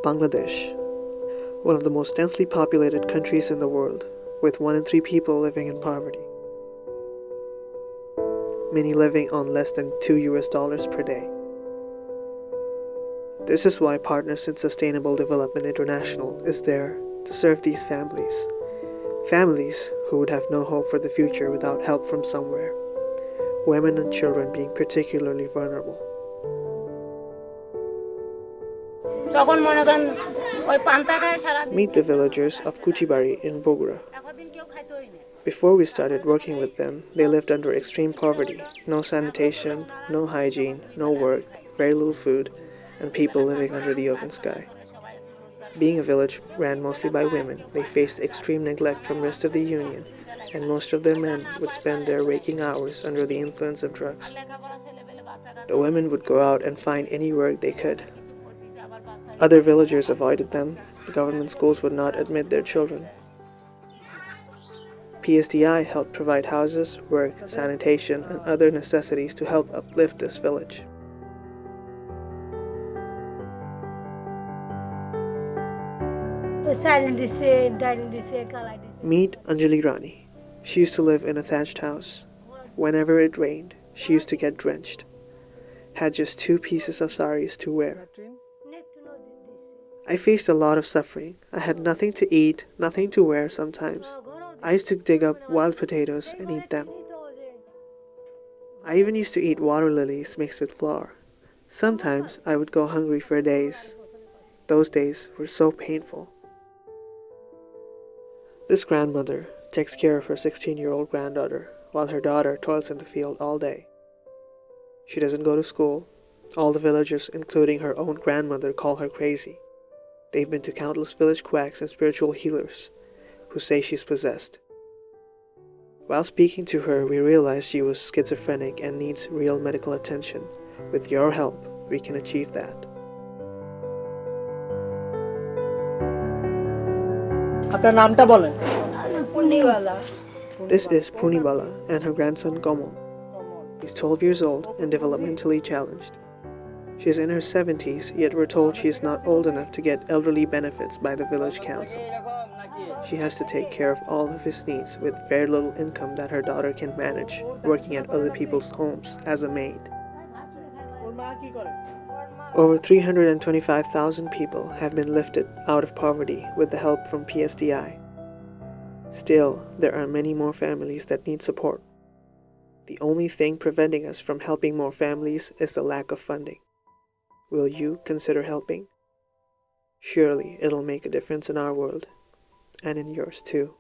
Bangladesh, one of the most densely populated countries in the world, with 1 in 3 people living in poverty, many living on less than $2 per day. This is why Partners in Sustainable Development International is there to serve these families who would have no hope for the future without help from somewhere, women and children being particularly vulnerable. Meet the villagers of Kuchibari in Bogura. Before we started working with them, they lived under extreme poverty, no sanitation, no hygiene, no work, very little food, and people living under the open sky. Being a village ran mostly by women, they faced extreme neglect from the rest of the union, and most of their men would spend their waking hours under the influence of drugs. The women would go out and find any work they could. Other villagers avoided them. The government schools would not admit their children. PSDI helped provide houses, work, sanitation, and other necessities to help uplift this village. Meet Anjali Rani. She used to live in a thatched house. Whenever it rained, she used to get drenched. Had just 2 pieces of saris to wear. I faced a lot of suffering. I had nothing to eat, nothing to wear sometimes. I used to dig up wild potatoes and eat them. I even used to eat water lilies mixed with flour. Sometimes I would go hungry for days. Those days were so painful. This grandmother takes care of her 16-year-old granddaughter while her daughter toils in the field all day. She doesn't go to school. All the villagers, including her own grandmother, call her crazy. They've been to countless village quacks and spiritual healers who say she's possessed. While speaking to her, we realized she was schizophrenic and needs real medical attention. With your help, we can achieve that. This is Punibala and her grandson Komal. He's 12 years old and developmentally challenged. She's in her 70s, yet we're told she is not old enough to get elderly benefits by the village council. She has to take care of all of his needs with very little income that her daughter can manage, working at other people's homes as a maid. Over 325,000 people have been lifted out of poverty with the help from PSDI. Still, there are many more families that need support. The only thing preventing us from helping more families is the lack of funding. Will you consider helping? Surely it'll make a difference in our world, and in yours too.